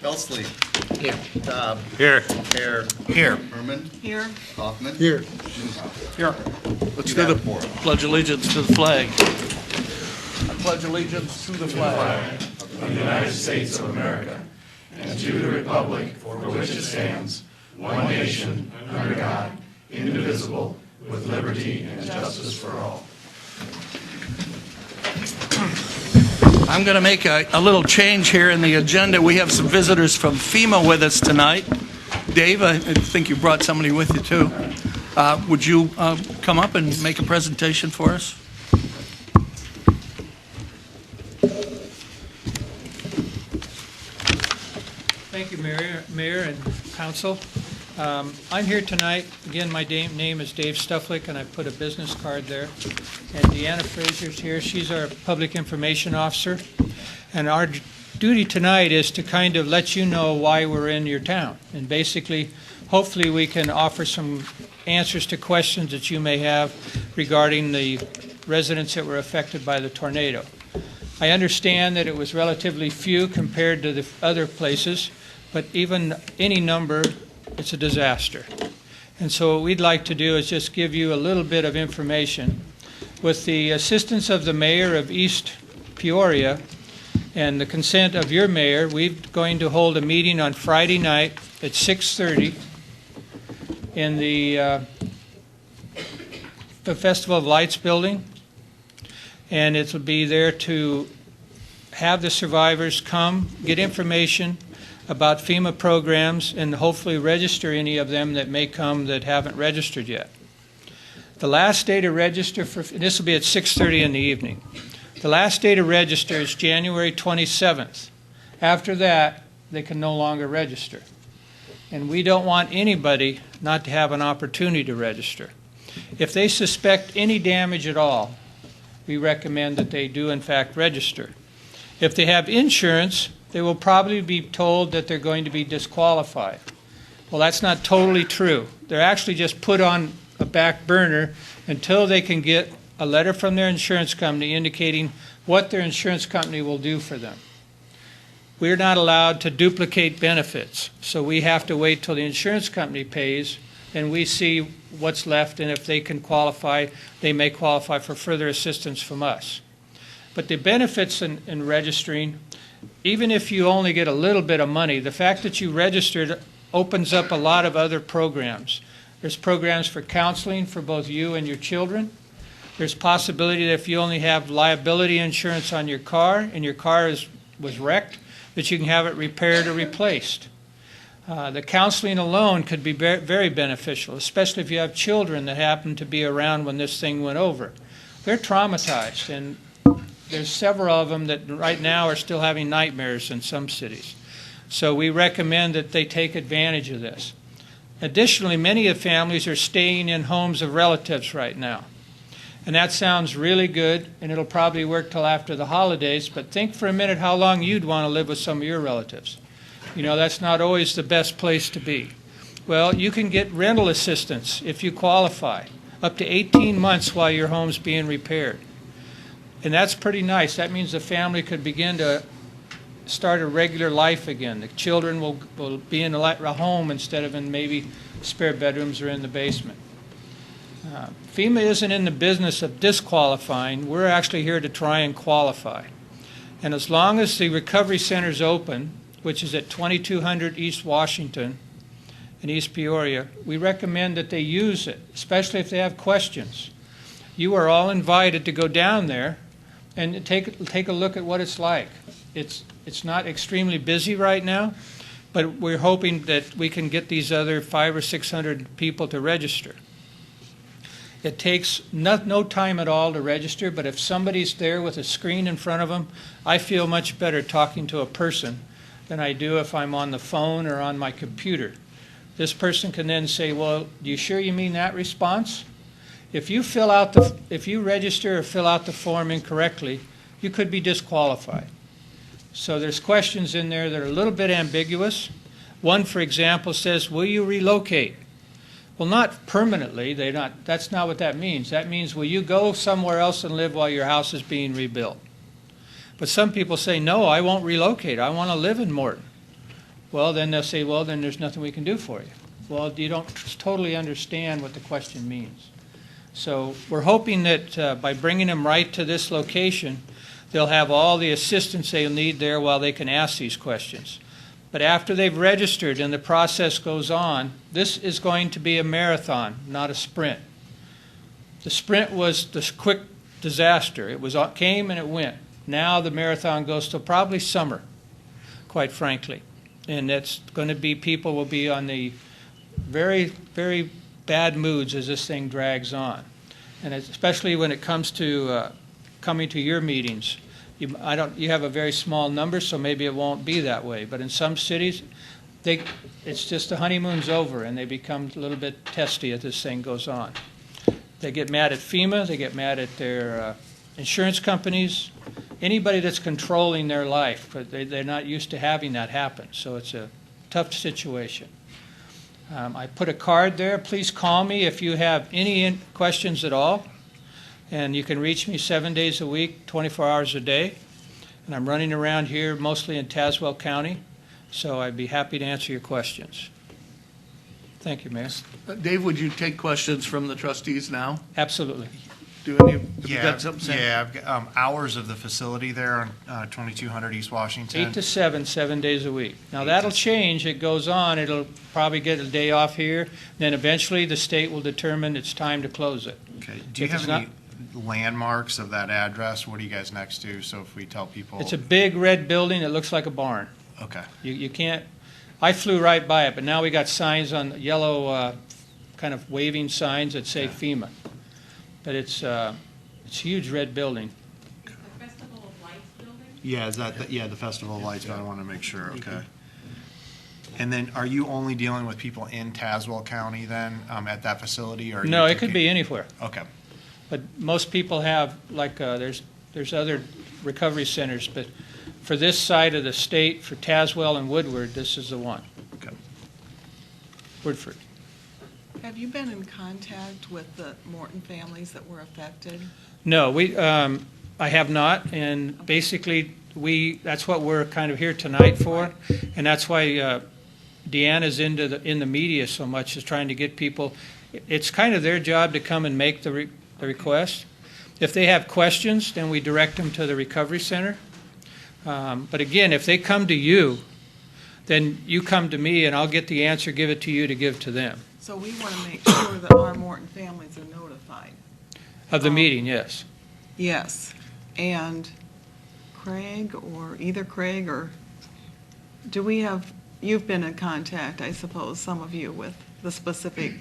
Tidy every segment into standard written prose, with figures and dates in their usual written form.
Elsley. Here. Dobb. Here. Hare. Here. Herman. Here. Hoffman. Here. Newhouse. Here. Let's do the pledge allegiance to the flag. I pledge allegiance to the flag of the United States of America and to the republic for which it stands, one nation, under God, indivisible, with liberty and justice for all. I'm going to make a little change here in the agenda. We have some visitors from FEMA with us tonight. Dave, I think you brought somebody with you too. Would you come up and make a presentation for us? Thank you, Mayor and Council. I'm here tonight. Again, my name is Dave Stufflick, and I put a business card there. And Deanna Fraser's here. She's our Public Information Officer. And our duty tonight is to kind of let you know why we're in your town. And basically, hopefully we can offer some answers to questions that you may have regarding the residents that were affected by the tornado. I understand that it was relatively few compared to the other places, but even any number, it's a disaster. And so what we'd like to do is just give you a little bit of information. With the assistance of the mayor of East Peoria and the consent of your mayor, we're going to hold a meeting on Friday night at 6:30 in the Festival of Lights building. And it'll be there to have the survivors come, get information about FEMA programs, and hopefully register any of them that may come that haven't registered yet. The last day to register for, this will be at 6:30 in the evening. The last day to register is January 27th. After that, they can no longer register. And we don't want anybody not to have an opportunity to register. If they suspect any damage at all, we recommend that they do in fact register. If they have insurance, they will probably be told that they're going to be disqualified. Well, that's not totally true. They're actually just put on a back burner until they can get a letter from their insurance company indicating what their insurance company will do for them. We're not allowed to duplicate benefits, so we have to wait till the insurance company pays, and we see what's left, and if they can qualify, they may qualify for further assistance from us. But the benefits in registering, even if you only get a little bit of money, the fact that you registered opens up a lot of other programs. There's programs for counseling for both you and your children. There's possibility that if you only have liability insurance on your car and your car was wrecked, that you can have it repaired or replaced. The counseling alone could be very beneficial, especially if you have children that happen to be around when this thing went over. They're traumatized, and there's several of them that right now are still having nightmares in some cities. So we recommend that they take advantage of this. Additionally, many of the families are staying in homes of relatives right now. And that sounds really good, and it'll probably work till after the holidays, but think for a minute how long you'd want to live with some of your relatives. You know, that's not always the best place to be. Well, you can get rental assistance if you qualify, up to 18 months while your home's being repaired. And that's pretty nice. That means the family could begin to start a regular life again. The children will be in a home instead of in maybe spare bedrooms or in the basement. FEMA isn't in the business of disqualifying. We're actually here to try and qualify. And as long as the recovery center's open, which is at 2200 East Washington in East Peoria, we recommend that they use it, especially if they have questions. You are all invited to go down there and take a look at what it's like. It's not extremely busy right now, but we're hoping that we can get these other 500 or 600 people to register. It takes no time at all to register, but if somebody's there with a screen in front of them, I feel much better talking to a person than I do if I'm on the phone or on my computer. This person can then say, well, you sure you mean that response? If you register or fill out the form incorrectly, you could be disqualified. So there's questions in there that are a little bit ambiguous. One, for example, says, will you relocate? Well, not permanently. That's not what that means. That means, will you go somewhere else and live while your house is being rebuilt? But some people say, no, I won't relocate. I want to live in Morton. well, then they'll say, well, then there's nothing we can do for you. Well, you don't totally understand what the question means. So we're hoping that by bringing them right to this location, they'll have all the assistance they'll need there while they can ask these questions. But after they've registered and the process goes on, this is going to be a marathon, not a sprint. The sprint was the quick disaster. It came and it went. Now the marathon goes till probably summer, quite frankly. And that's going to be, people will be on the very, very bad moods as this thing drags on. And especially when it comes to coming to your meetings. You have a very small number, so maybe it won't be that way. But in some cities, it's just the honeymoon's over, and they become a little bit testy as this thing goes on. They get mad at FEMA, they get mad at their insurance companies, anybody that's controlling their life, but they're not used to having that happen. So it's a tough situation. I put a card there. Please call me if you have any questions at all. And you can reach me 7 days a week, 24 hours a day. And I'm running around here mostly in Tazewell County, so I'd be happy to answer your questions. Thank you, Mayor. Dave, would you take questions from the trustees now? Absolutely. Have you got something to say? Yeah, I've got hours of the facility there on 2200 East Washington. 8 to 7, 7 days a week. Now that'll change. It goes on. It'll probably get a day off here. Then eventually the state will determine it's time to close it. Okay. Do you If have it's any landmarks of that address? What are you guys next to? So if we tell people. It's a big red building that looks like a barn. Okay. You can't. I flew right by it, but now we got signs on yellow, kind of waving signs that say FEMA. But it's a huge red building. The Festival of Lights building? Yeah, is that the Festival of Lights, but I want to make sure. Okay. And then are you only dealing with people in Tazewell County then at that facility? Or No, it could be anywhere. Okay. But most people have, like, there's other recovery centers, but for this side of the state, for Tazewell and Woodward, this is the one. Okay. Woodford. Have you been in contact with the Morton families that were affected? No, I have not, and basically, that's what we're kind of here tonight for, and that's why Deanna's in the media so much, is trying to get people. It's kind of their job to come and make the request. If they have questions, then we direct them to the recovery center. But again, if they come to you, then you come to me, and I'll get the answer, give it to you to give to them. So we want to make sure that our Morton families are notified. Of the meeting, yes. Yes. And Craig, or either Craig, or you've been in contact, I suppose, some of you, with the specific.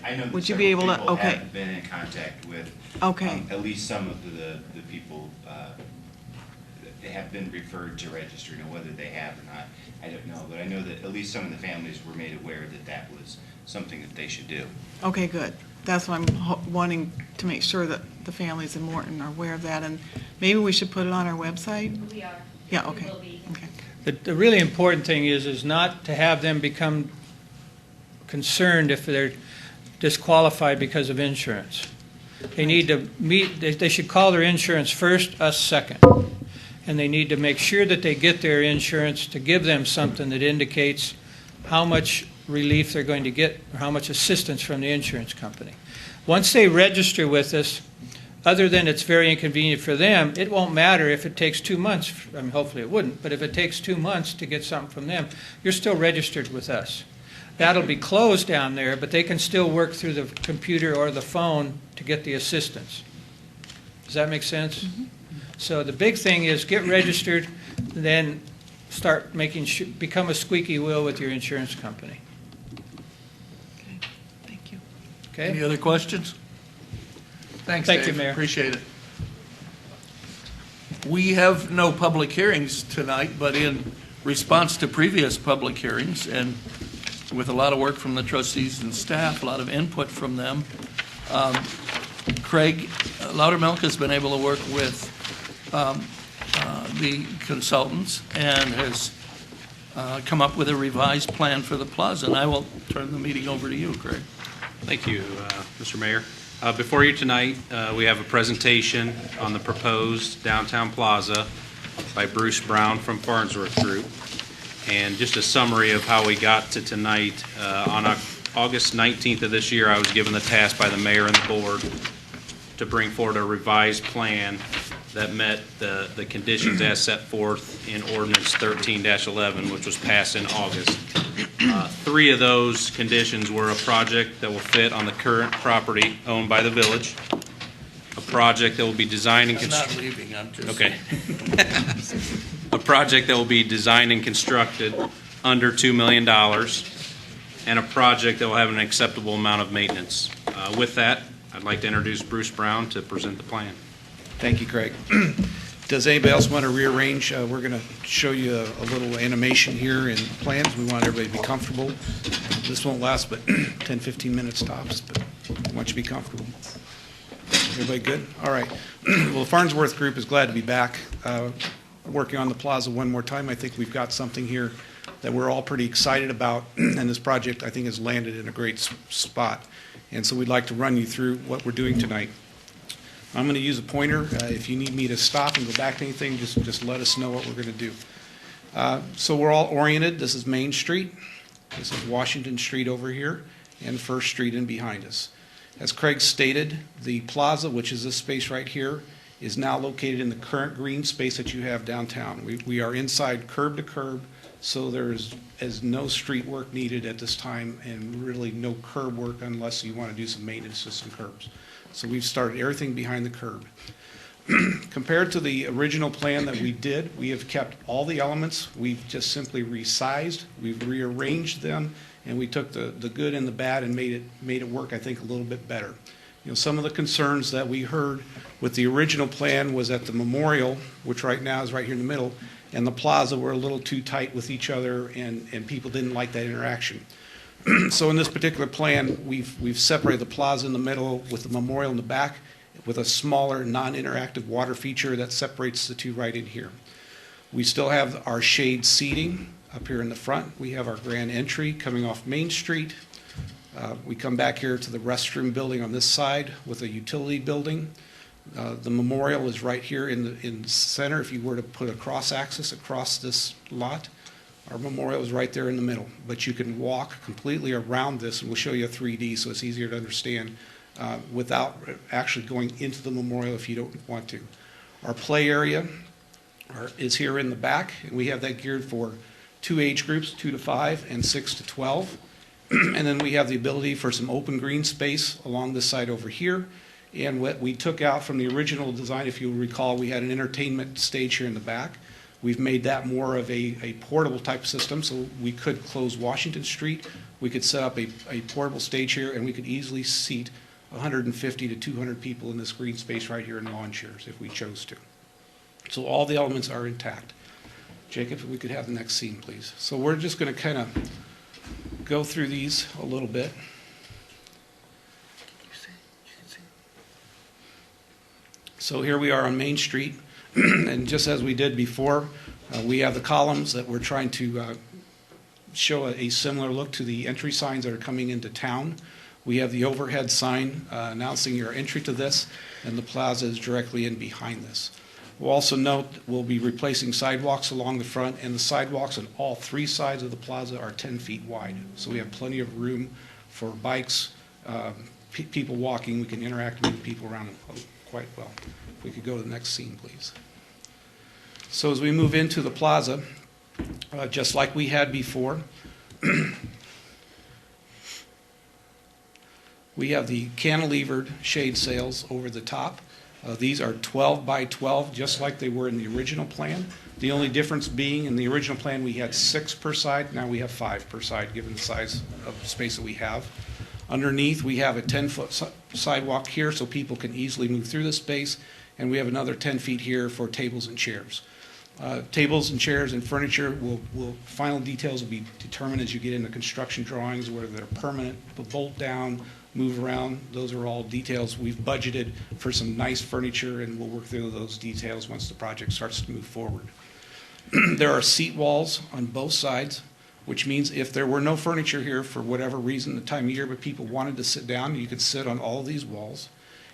I know that Would you be able to- several people okay. have been in contact with Okay. at least some of the people that have been referred to register. Now, whether they have or not, I don't know. But I know that at least some of the families were made aware that that was something that they should do. Okay, good. That's what I'm wanting to make sure that the families in Morton are aware of that, and maybe we should put it on our website? We are. Yeah, We okay. will be. Okay. The really important thing is not to have them become concerned if they're disqualified because of insurance. They need to they should call their insurance first, us second. And they need to make sure that they get their insurance to give them something that indicates how much relief they're going to get or how much assistance from the insurance company. Once they register with us, other than it's very inconvenient for them, it won't matter if it takes 2 months. I mean, hopefully it wouldn't, but if it takes 2 months to get something from them, you're still registered with us. That'll be closed down there, but they can still work through the computer or the phone to get the assistance. Does that make sense? Mm-hmm. So the big thing is get registered, then start become a squeaky wheel with your insurance company. Okay. Thank you. Okay? Any other questions? Thanks, Thank Dave. you, Mayor. Appreciate it. We have no public hearings tonight, but in response to previous public hearings and with a lot of work from the trustees and staff, a lot of input from them, Craig Loudermilk has been able to work with the consultants and has come up with a revised plan for the plaza. And I will turn the meeting over to you, Craig. Thank you, Mr. Mayor. Before you tonight, we have a presentation on the proposed downtown plaza by Bruce Brown from Farnsworth Group. And just a summary of how we got to tonight, on August 19th of this year, I was given the task by the mayor and the board to bring forward a revised plan that met the conditions as set forth in ordinance 13-11, which was passed in August. Three of those conditions were a project that will fit on the current property owned by the village, a project that will be designed and I'm not leaving, I'm just. Okay. A project that will be designed and constructed under $2 million, and a project that will have an acceptable amount of maintenance. With that, I'd like to introduce Bruce Brown to present the plan. Thank you, Craig. Does anybody else want to rearrange? We're going to show you a little animation here in plans. We want everybody to be comfortable. This won't last but 10, 15 minutes tops, but we want you to be comfortable. Everybody good? All right. Well, the Farnsworth Group is glad to be back working on the plaza one more time. I think we've got something here that we're all pretty excited about, and this project, I think, has landed in a great spot. And so we'd like to run you through what we're doing tonight. I'm going to use a pointer. If you need me to stop and go back to anything, just let us know what we're going to do. So we're all oriented. This is Main Street. This is Washington Street over here, and First Street in behind us. As Craig stated, the plaza, which is this space right here, is now located in the current green space that you have downtown. We are inside curb to curb, so there is no street work needed at this time, and really no curb work unless you want to do some maintenance to some curbs. So we've started everything behind the curb. Compared to the original plan that we did, we have kept all the elements. We've just simply resized, we've rearranged them, and we took the good and the bad and made it work, I think, a little bit better. You know, some of the concerns that we heard with the original plan was that the memorial, which right now is right here in the middle, and the plaza were a little too tight with each other, and people didn't like that interaction. So in this particular plan, we've separated the plaza in the middle with the memorial in the back, with a smaller non-interactive water feature that separates the two right in here. We still have our shade seating up here in the front. We have our grand entry coming off Main Street. We come back here to the restroom building on this side with a utility building. The memorial is right here in the center. If you were to put a cross access across this lot, our memorial is right there in the middle. But you can walk completely around this, and we'll show you a 3D so it's easier to understand without actually going into the memorial if you don't want to. Our play area is here in the back, and we have that geared for 2 age groups, 2 to 5 and 6 to 12. And then we have the ability for some open green space along this side over here. And what we took out from the original design, if you recall, we had an entertainment stage here in the back. We've made that more of a portable type system, so we could close Washington Street. We could set up a portable stage here, and we could easily seat 150 to 200 people in this green space right here in lawn chairs if we chose to. So all the elements are intact. Jacob, if we could have the next scene, please. So we're just going to kind of go through these a little bit. So here we are on Main Street, and just as we did before, we have the columns that we're trying to show a similar look to the entry signs that are coming into town. We have the overhead sign announcing your entry to this, and the plaza is directly in behind this. We'll also note we'll be replacing sidewalks along the front, and the sidewalks on all 3 sides of the plaza are 10 feet wide. So we have plenty of room for bikes, people walking. We can interact with people around quite well. If we could go to the next scene, please. So as we move into the plaza, just like we had before, we have the cantilevered shade sails over the top. These are 12 by 12, just like they were in the original plan. The only difference being in the original plan we had 6 per side. Now we have 5 per side, given the size of the space that we have. Underneath, we have a 10-foot sidewalk here so people can easily move through the space, and we have another 10 feet here for tables and chairs. Tables and chairs and furniture final details will be determined as you get into construction drawings, whether they're permanent, bolt down, move around. Those are all details. We've budgeted for some nice furniture, and we'll work through those details once the project starts to move forward. There are seat walls on both sides, which means if there were no furniture here for whatever reason, the time of year, but people wanted to sit down, you could sit on all of these walls.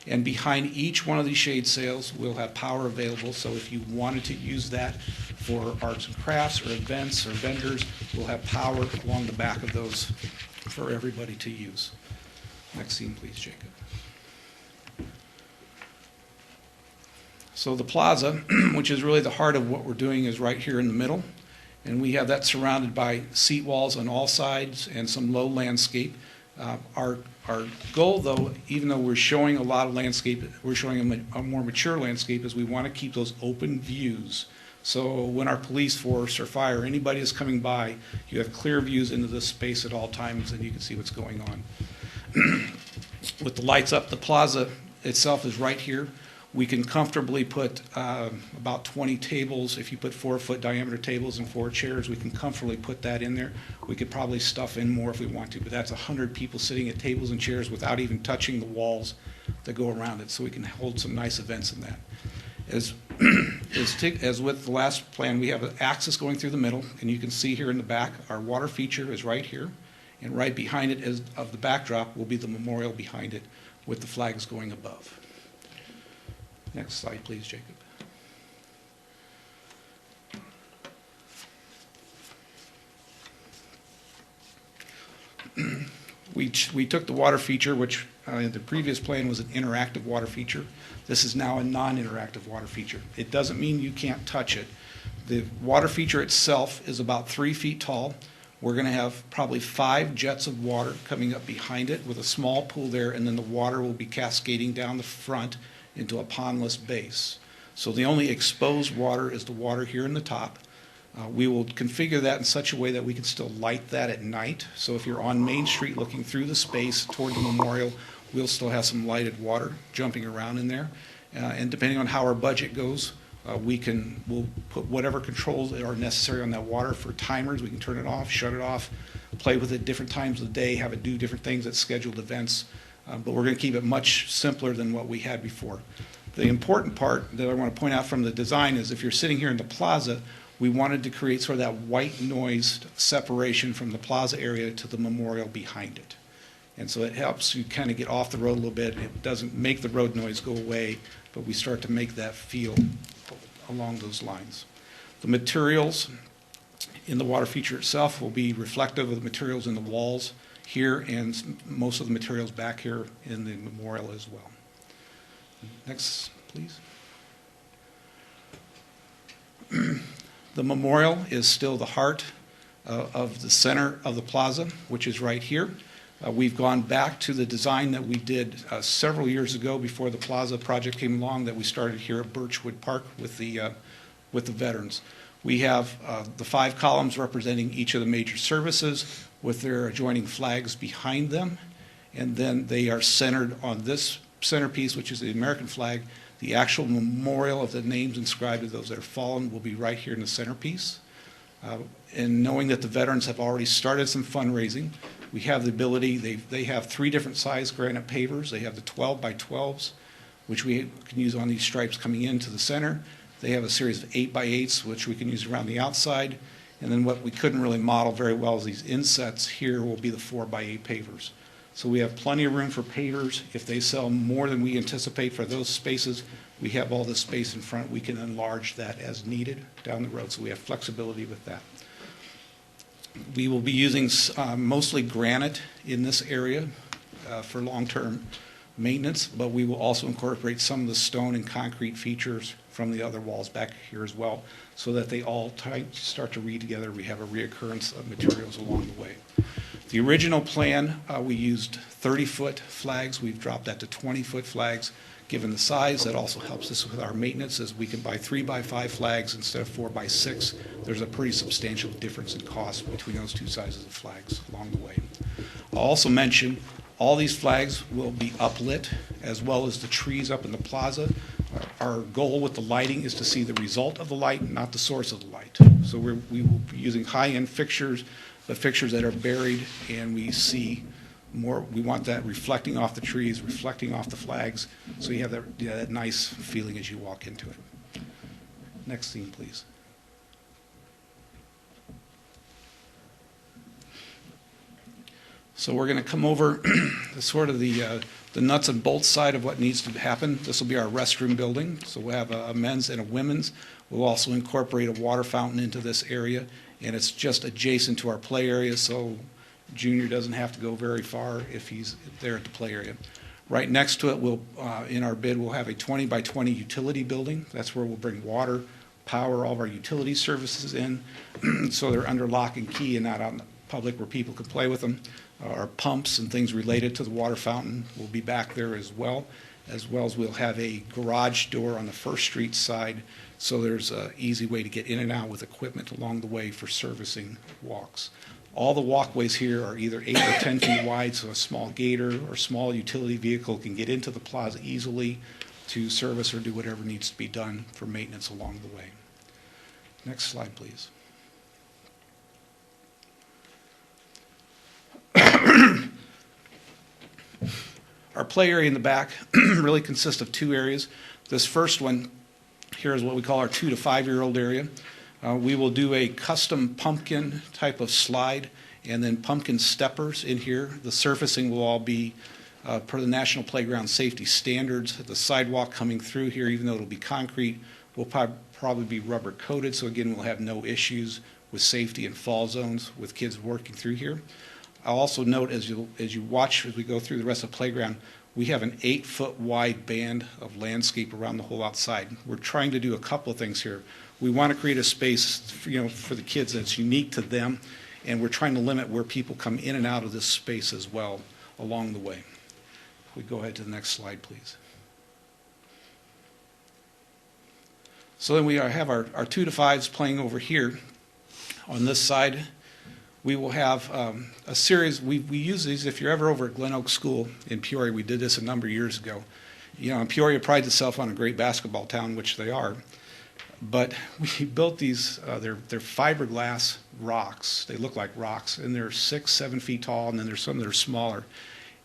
And behind each one of these shade sails, we'll have power available. So if you wanted to use that for arts and crafts or events or vendors, we'll have power along the back of those for everybody to use. Next scene, please, Jacob. So the plaza, which is really the heart of what we're doing, is right here in the middle. And we have that surrounded by seat walls on all sides and some low landscape. Our goal, though, even though we're showing a lot of landscape, we're showing a more mature landscape, is we want to keep those open views. So when our police force or fire, anybody is coming by, you have clear views into this space at all times, and you can see what's going on. With the lights up, the plaza itself is right here. We can comfortably put about 20 tables. If you put 4-foot diameter tables and 4 chairs, we can comfortably put that in there. We could probably stuff in more if we want to, but that's 100 people sitting at tables and chairs without even touching the walls that go around it, so we can hold some nice events in that. As with the last plan, we have an axis going through the middle, and you can see here in the back, our water feature is right here, and right behind it of the backdrop will be the memorial behind it with the flags going above. Next slide, please, Jacob. We took the water feature, which in the previous plan was an interactive water feature. This is now a non-interactive water feature. It doesn't mean you can't touch it. The water feature itself is about 3 feet tall. We're going to have probably 5 jets of water coming up behind it with a small pool there, and then the water will be cascading down the front into a pondless base. So the only exposed water is the water here in the top. We will configure that in such a way that we can still light that at night. So if you're on Main Street looking through the space toward the memorial, we'll still have some lighted water jumping around in there. And depending on how our budget goes, we'll put whatever controls that are necessary on that water for timers. We can turn it off, shut it off, play with it different times of the day, have it do different things at scheduled events. But we're going to keep it much simpler than what we had before. The important part that I want to point out from the design is if you're sitting here in the plaza, we wanted to create sort of that white noise separation from the plaza area to the memorial behind it. And so it helps you kind of get off the road a little bit. It doesn't make the road noise go away, but we start to make that feel along those lines. The materials in the water feature itself will be reflective of the materials in the walls here and most of the materials back here in the memorial as well. Next, please. The memorial is still the heart of the center of the plaza, which is right here. We've gone back to the design that we did several years ago before the plaza project came along that we started here at Birchwood Park with the veterans. We have the 5 columns representing each of the major services with their adjoining flags behind them, and then they are centered on this centerpiece, which is the American flag. The actual memorial of the names inscribed of those that are fallen will be right here in the centerpiece. And knowing that the veterans have already started some fundraising, we have the ability, they have 3 different size granite pavers. They have the 12 by 12s, which we can use on these stripes coming into the center. They have a series of 8 by 8s, which we can use around the outside. And then what we couldn't really model very well is these insets here will be the 4 by 8 pavers. So we have plenty of room for pavers. If they sell more than we anticipate for those spaces, we have all this space in front. We can enlarge that as needed down the road, so we have flexibility with that. We will be using mostly granite in this area for long-term maintenance, but we will also incorporate some of the stone and concrete features from the other walls back here as well, so that they all start to read together. We have a reoccurrence of materials along the way. The original plan, we used 30-foot flags. We've dropped that to 20-foot flags. Given the size, that also helps us with our maintenance, as we can buy 3 by 5 flags instead of 4 by 6. There's a pretty substantial difference in cost between those 2 sizes of flags along the way. I'll also mention all these flags will be uplit, as well as the trees up in the plaza. Our goal with the lighting is to see the result of the light, not the source of the light. So we will be using high-end fixtures, but fixtures that are buried, and we see more. We want that reflecting off the trees, reflecting off the flags, so you have that nice feeling as you walk into it. Next scene, please. So we're going to come over sort of the the nuts and bolts side of what needs to happen. This will be our restroom building, so we'll have a men's and a women's. We'll also incorporate a water fountain into this area, and it's just adjacent to our play area, so Junior doesn't have to go very far if he's there at the play area. Right next to it, in our bid, we'll have a 20 by 20 utility building. That's where we'll bring water, power, all of our utility services in, so they're under lock and key and not out in the public where people can play with them. Our pumps and things related to the water fountain will be back there as well as we'll have a garage door on the First Street side, so there's an easy way to get in and out with equipment along the way for servicing walks. All the walkways here are either 8 or 10 feet wide, so a small gator or small utility vehicle can get into the plaza easily to service or do whatever needs to be done for maintenance along the way. Next slide, please. Our play area in the back really consists of 2 areas. This first one here is what we call our 2 to 5-year-old area. We will do a custom pumpkin type of slide and then pumpkin steppers in here. The surfacing will all be per the National Playground Safety Standards. The sidewalk coming through here, even though it'll be concrete, will probably be rubber coated, so again, we'll have no issues with safety and fall zones with kids working through here. I'll also note as you watch as we go through the rest of the playground, we have an 8-foot wide band of landscape around the whole outside. We're trying to do a couple of things here. We want to create a space for the kids that's unique to them, and we're trying to limit where people come in and out of this space as well along the way. If we go ahead to the next slide, please. So then we have our 2 to 5s playing over here. On this side, we will have a series. We use these, if you're ever over at Glen Oak School in Peoria, we did this a number of years ago. Peoria prides itself on a great basketball town, which they are. But we built these, they're fiberglass rocks. They look like rocks, and they're 6, 7 feet tall, and then there's some that are smaller.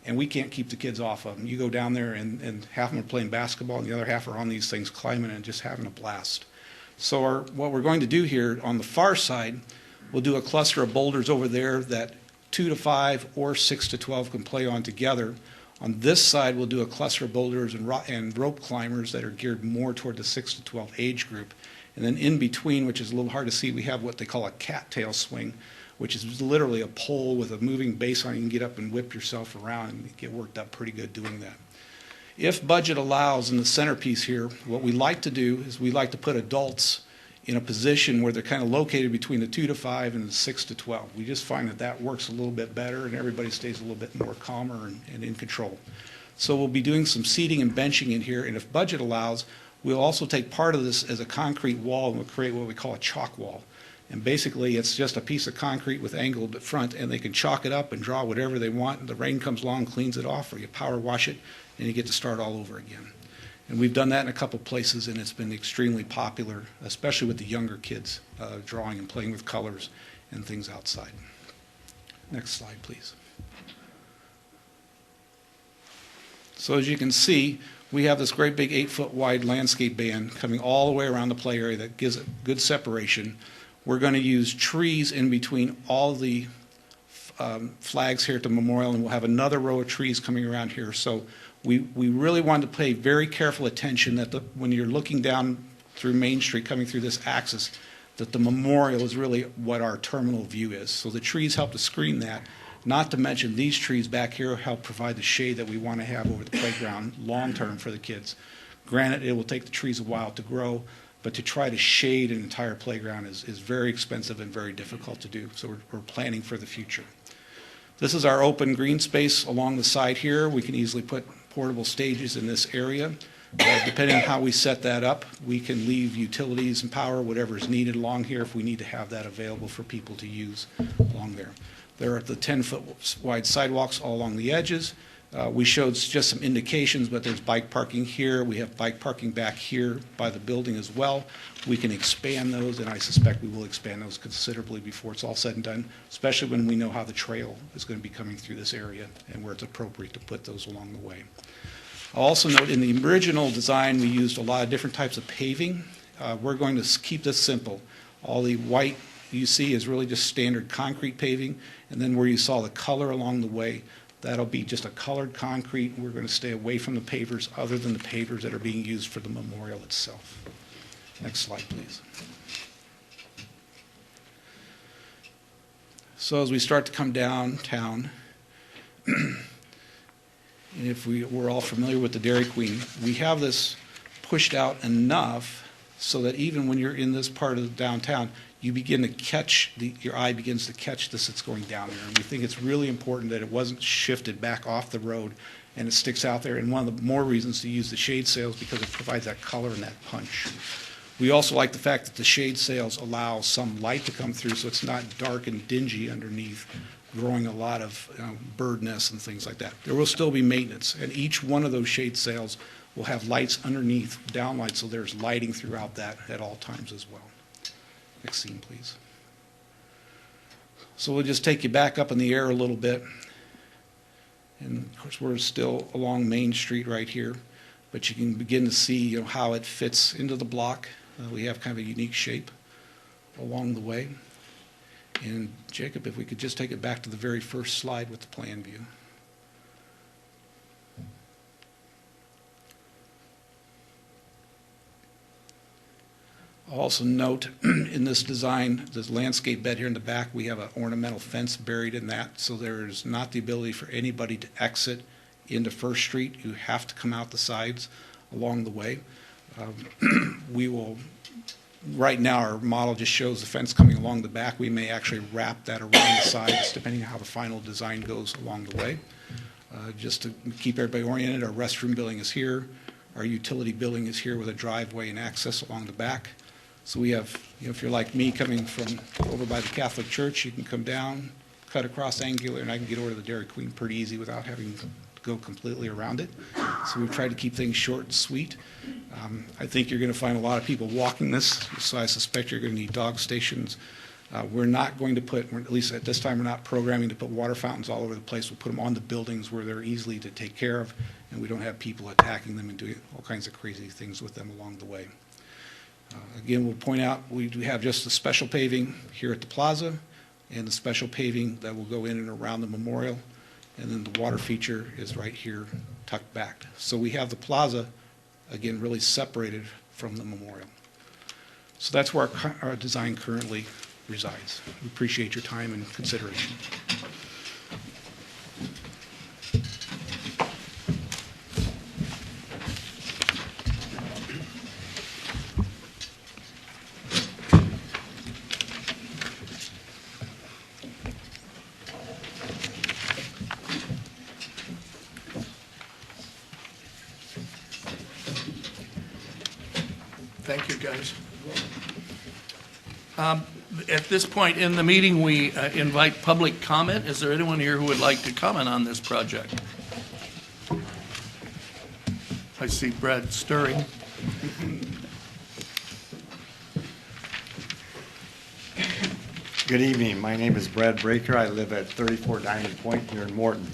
And we can't keep the kids off of them. You go down there, and half of them are playing basketball, and the other half are on these things climbing and just having a blast. So what we're going to do here on the far side, we'll do a cluster of boulders over there that 2 to 5 or 6 to 12 can play on together. On this side, we'll do a cluster of boulders and rope climbers that are geared more toward the 6 to 12 age group. And then in between, which is a little hard to see, we have what they call a cattail swing, which is literally a pole with a moving base on it. You can get up and whip yourself around and get worked up pretty good doing that. If budget allows, in the centerpiece here, what we like to do is we like to put adults in a position where they're kind of located between the 2 to 5 and the 6 to 12. We just find that works a little bit better and everybody stays a little bit more calmer and in control. So we'll be doing some seating and benching in here, and if budget allows, we'll also take part of this as a concrete wall and we'll create what we call a chalk wall. And basically it's just a piece of concrete with angled front, and they can chalk it up and draw whatever they want, and the rain comes along, cleans it off, or you power wash it, and you get to start all over again. And we've done that in a couple places, and it's been extremely popular, especially with the younger kids, drawing and playing with colors and things outside. Next slide, please. So as you can see, we have this great big 8-foot wide landscape band coming all the way around the play area that gives it good separation. We're going to use trees in between all the flags here at the memorial, and we'll have another row of trees coming around here. So we really wanted to pay very careful attention that when you're looking down through Main Street, coming through this axis, that the memorial is really what our terminal view is. So the trees help to screen that. Not to mention these trees back here help provide the shade that we want to have over the playground long term for the kids. Granted, it will take the trees a while to grow, but to try to shade an entire playground is very expensive and very difficult to do. So we're planning for the future. This is our open green space along the side here. We can easily put portable stages in this area. Depending on how we set that up, we can leave utilities and power, whatever is needed along here if we need to have that available for people to use along there. There are the 10-foot wide sidewalks all along the edges. We showed just some indications, but there's bike parking here. We have bike parking back here by the building as well. We can expand those, and I suspect we will expand those considerably before it's all said and done, especially when we know how the trail is going to be coming through this area and where it's appropriate to put those along the way. I'll also note in the original design we used a lot of different types of paving. We're going to keep this simple. All the white you see is really just standard concrete paving, and then where you saw the color along the way, That'll be just a colored concrete. We're going to stay away from the pavers other than the pavers that are being used for the memorial itself. Next slide, please. So as we start to come downtown, and if we're all familiar with the Dairy Queen, we have this pushed out enough so that even when you're in this part of the downtown, you begin to catch, your eye begins to catch this that's going down there. And we think it's really important that it wasn't shifted back off the road and it sticks out there. And one of the more reasons to use the shade sails because it provides that color and that punch. We also like the fact that the shade sails allow some light to come through so it's not dark and dingy underneath, growing a lot of bird nests and things like that. There will still be maintenance, and each one of those shade sails will have lights underneath, downlights, so there's lighting throughout that at all times as well. Next scene, please. So we'll just take you back up in the air a little bit. And of course, we're still along Main Street right here, but you can begin to see how it fits into the block. We have kind of a unique shape along the way. And Jacob, if we could just take it back to the very first slide with the plan view. I'll also note in this design, this landscape bed here in the back, we have an ornamental fence buried in that, so there's not the ability for anybody to exit into First Street. You have to come out the sides along the way. We will, right now our model just shows the fence coming along the back. We may actually wrap that around the sides depending on how the final design goes along the way. Just to keep everybody oriented, our restroom building is here. Our utility building is here with a driveway and access along the back. So we have, if you're like me coming from over by the Catholic Church, you can come down, cut across Angular, and I can get over to the Dairy Queen pretty easy without having to go completely around it. So we've tried to keep things short and sweet. I think you're going to find a lot of people walking this, so I suspect you're going to need dog stations. We're not going to put, at least at this time, we're not programming to put water fountains all over the place. We'll put them on the buildings where they're easily to take care of, and we don't have people attacking them and doing all kinds of crazy things with them along the way. Again, we'll point out we do have just the special paving here at the plaza and the special paving that will go in and around the memorial, and then the water feature is right here tucked back. So we have the plaza, again, really separated from the memorial. So that's where our design currently resides. We appreciate your time and consideration. Thank you, guys. At this point in the meeting, we invite public comment. Is there anyone here who would like to comment on this project? I see Brad stirring. Good evening. My name is Brad Breaker. I live at 34 Diamond Point here in Morton.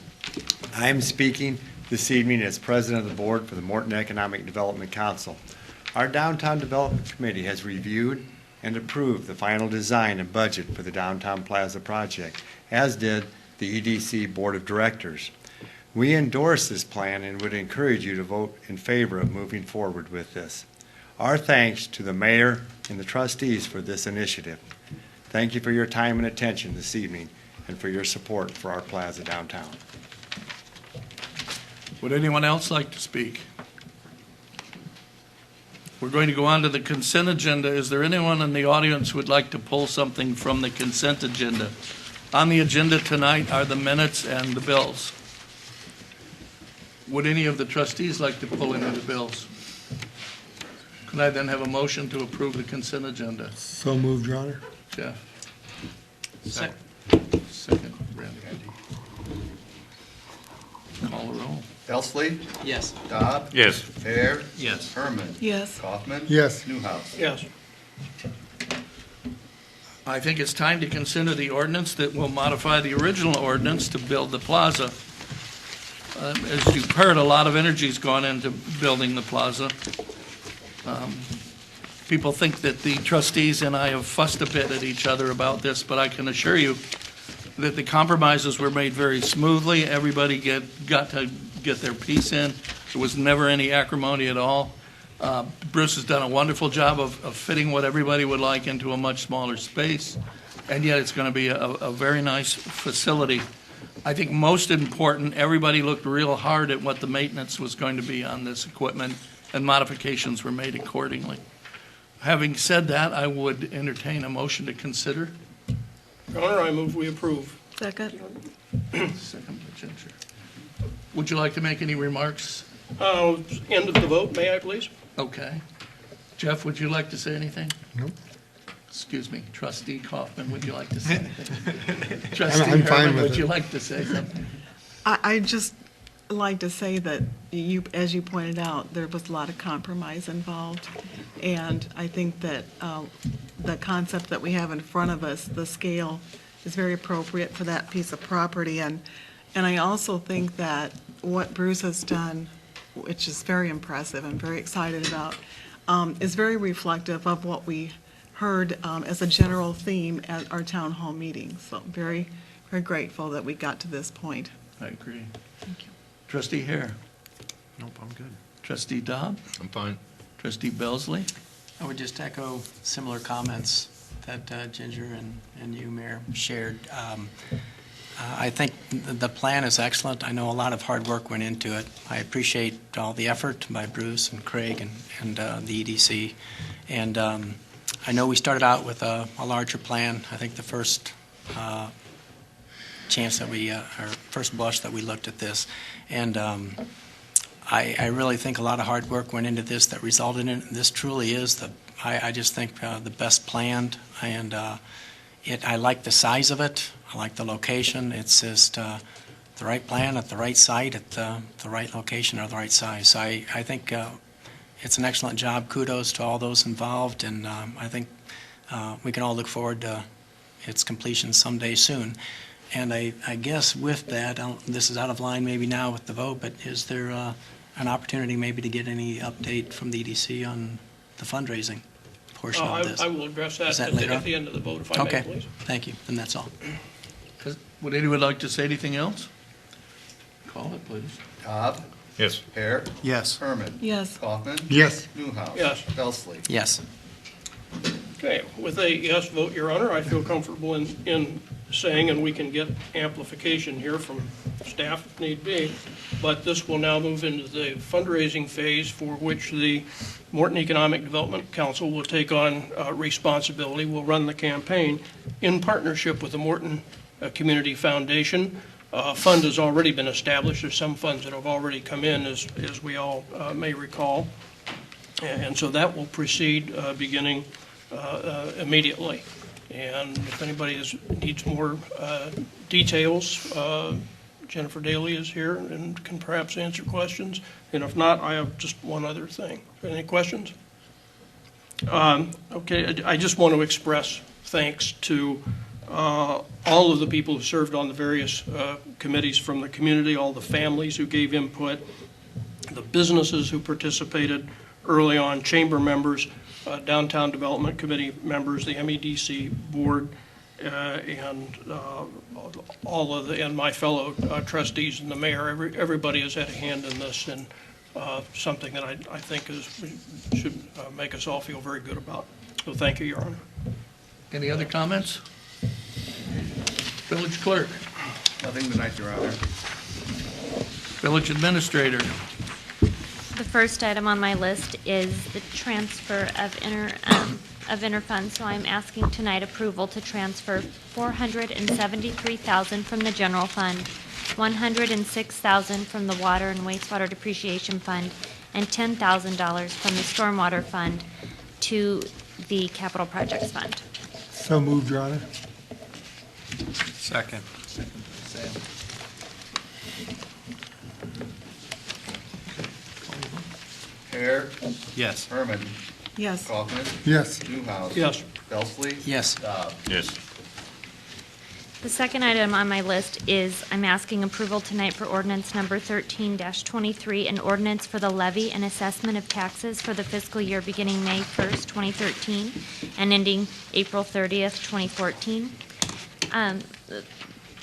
I am speaking this evening as president of the board for the Morton Economic Development Council. Our Downtown Development Committee has reviewed and approved the final design and budget for the Downtown Plaza project, as did the EDC Board of Directors. We endorse this plan and would encourage you to vote in favor of moving forward with this. Our thanks to the mayor and the trustees for this initiative. Thank you for your time and attention this evening and for your support for our plaza downtown. Would anyone else like to speak? We're going to go on to the consent agenda. Is there anyone in the audience who would like to pull something from the consent agenda? On the agenda tonight are the minutes and the bills. Would any of the trustees like to pull any of the bills? Could I then have a motion to approve the consent agenda? So moved, Your Honor. Jeff? Second. Second, Randy. Call the roll. Elsley? Yes. Dodd? Yes. Fair? Yes. Herman? Yes. Kaufman? Yes. Newhouse? Yes. I think it's time to consider the ordinance that will modify the original ordinance to build the plaza. As you've heard, a lot of energy's gone into building the plaza. People think that the trustees and I have fussed a bit at each other about this, but I can assure you that the compromises were made very smoothly. Everybody got to get their piece in. There was never any acrimony at all. Bruce has done a wonderful job of fitting what everybody would like into a much smaller space, and yet it's going to be a very nice facility. I think most important, everybody looked real hard at what the maintenance was going to be on this equipment, and modifications were made accordingly. Having said that, I would entertain a motion to consider. Your Honor, I move we approve. Second? Second by Ginger. Would you like to make any remarks? End of the vote, may I please? Okay. Jeff, would you like to say anything? No. Excuse me, Trustee Kaufman, would you like to say anything? Trustee I'm fine Herman, with would it. you like to say something? I just like to say that you, as you pointed out, there was a lot of compromise involved. And I think that the concept that we have in front of us, the scale, is very appropriate for that piece of property. And I also think that what Bruce has done, which is very impressive and very excited about, is very reflective of what we heard as a general theme at our town hall meeting. So I'm very, very grateful that we got to this point. I agree. Thank you. Trustee Hare. Nope, I'm good. Trustee Dobb. I'm fine. Trustee Belsley. I would just echo similar comments that Ginger and you, Mayor, shared. I think the plan is excellent. I know a lot of hard work went into it. I appreciate all the effort by Bruce and Craig and the EDC. And I know we started out with a larger plan. I think the first chance that our first blush that we looked at this. And I really think a lot of hard work went into this that resulted in this truly is I just think the best planned, and I like the size of it. I like the location. It's just the right plan at the right site at the right location or the right size. So I think it's an excellent job. Kudos to all those involved, and I think we can all look forward to its completion someday soon. And I guess with that, this is out of line maybe now with the vote, but is there an opportunity maybe to get any update from the EDC on the fundraising portion of this? I will address that Is that at later the end of the vote, if I may, Okay, please. thank you, and that's all. Would anyone like to say anything else? Call it, please. Cobb? Yes. Hare? Yes. Herman? Yes. Kaufman? Yes. Newhouse? Yes. Belsley? Yes. Okay, with a yes vote, Your Honor, I feel comfortable in saying, and we can get amplification here from staff if need be, but this will now move into the fundraising phase for which the Morton Economic Development Council will take on responsibility, will run the campaign in partnership with the Morton Community Foundation. A fund has already been established. There's some funds that have already come in, as we all may recall. And so that will proceed beginning immediately. And if anybody needs more details, Jennifer Daly is here and can perhaps answer questions. And if not, I have just one other thing. Any questions? Okay, I just want to express thanks to all of the people who served on the various committees from the community, all the families who gave input, the businesses who participated early on, chamber members, Downtown Development Committee members, the MEDC board, and all of and my fellow trustees and the mayor. Everybody has had a hand in this, and something that I think should make us all feel very good about. So thank you, Your Honor. Any other comments? Village clerk. Nothing tonight, Your Honor. Village administrator. The first item on my list is the transfer of interfunds. So I'm asking tonight approval to transfer $473,000 from the general fund, $106,000 from the water and wastewater depreciation fund, and $10,000 from the stormwater fund to the capital projects fund. So moved, Your Honor. Second. Sam. Hare? Yes. Herman? Yes. Kaufman? Yes. Newhouse? Yes. Belsley? Yes. Yes. The second item on my list is I'm asking approval tonight for ordinance number 13-23, an ordinance for the levy and assessment of taxes for the fiscal year beginning May 1st, 2013, and ending April 30th, 2014.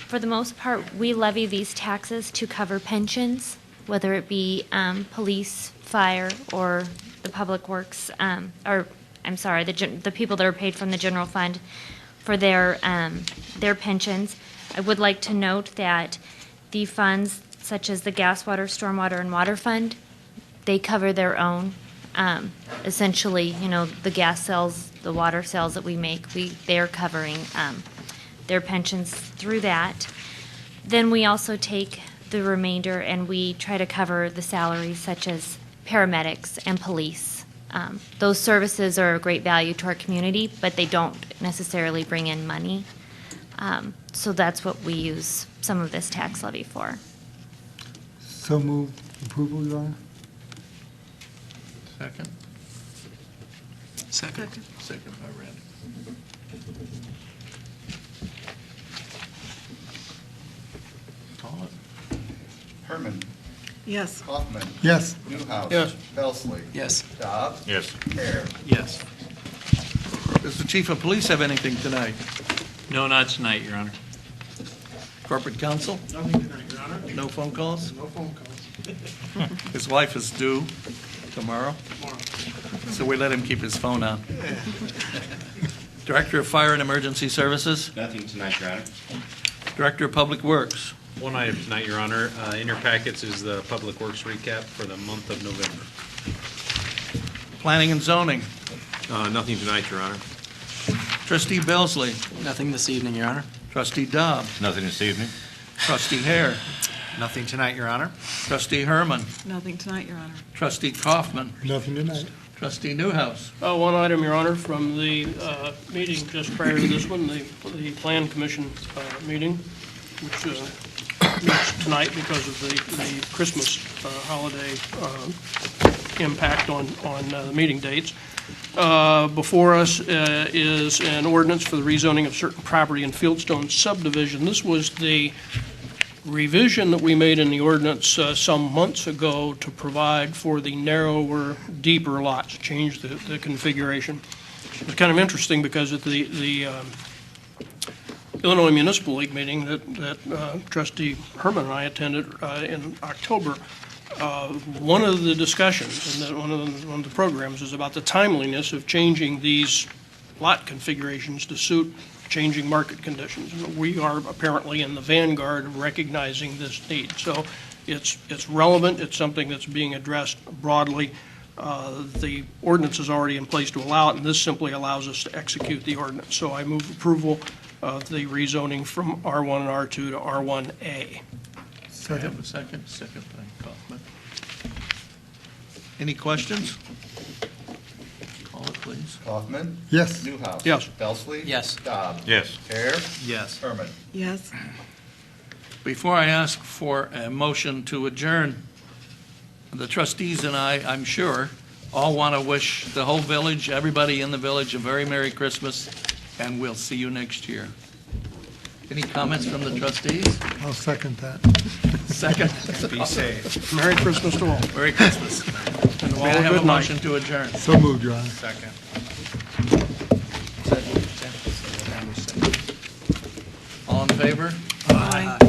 for the most part, we levy these taxes to cover pensions, whether it be police, fire, or the public works, or, I'm sorry, the people that are paid from the general fund for their pensions. I would like to note that the funds, such as the gas, water, stormwater, and water fund, they cover their own. Essentially, the gas sales, the water sales that we make, they're covering their pensions through that. Then we also take the remainder and we try to cover the salaries such as paramedics and police. Those services are of great value to our community, but they don't necessarily bring in money. So that's what we use some of this tax levy for. So move approval, Your Honor. Second? Second. Second by Randy. Call it. Herman. Yes. Kaufman. Yes. Newhouse. Yes. Belsley. Yes. Dobbs. Yes. Hare. Yes. Does the chief of police have anything tonight? No, not tonight, Your Honor. Corporate counsel? Nothing tonight, Your Honor. No phone calls? No phone calls. His wife is due tomorrow, so we let him keep his phone on. Director of Fire and Emergency Services? Nothing tonight, Your Honor. Director of Public Works? One item tonight, Your Honor. In your packets is the Public Works recap for the month of November. Planning and Zoning? Nothing tonight, Your Honor. Trustee Belsley? Nothing this evening, Your Honor. Trustee Dobbs? Nothing this evening. Trustee Hare? Nothing tonight, Your Honor. Trustee Herman? Nothing tonight, Your Honor. Trustee Kaufman? Nothing tonight. Trustee Newhouse? One item, Your Honor, from the meeting just prior to this one, the Plan Commission meeting, which meets tonight because of the Christmas holiday impact on the meeting dates. Before us is an ordinance for the rezoning of certain property in Fieldstone subdivision. This was the revision that we made in the ordinance some months ago to provide for the narrower, deeper lots, change the configuration. It's kind of interesting because at the Illinois Municipal League meeting that Trustee Herman and I attended in October, one of the discussions and one of the programs is about the timeliness of changing these lot configurations to suit changing market conditions. We are apparently in the vanguard of recognizing this need. So it's relevant. It's something that's being addressed broadly. The ordinance is already in place to allow it, and this simply allows us to execute the ordinance. So I move approval of the rezoning from R1 and R2 to R1A. Do I have a second? Second by Kaufman. Any questions? Call it, please. Kaufman. Yes. Newhouse. Yes. Belsley. Yes. Dobbs. Yes. Hare. Yes. Herman. Yes. Before I ask for a motion to adjourn, the trustees and I'm sure, all want to wish the whole village, everybody in the village, a very Merry Christmas, and we'll see you next year. Any comments from the trustees? I'll second that. Second. Be safe. Merry Christmas to all. Merry Christmas. And all May I a have a good night. motion to adjourn? So moved, Your Honor. Second. All in favor? Aye. Aye.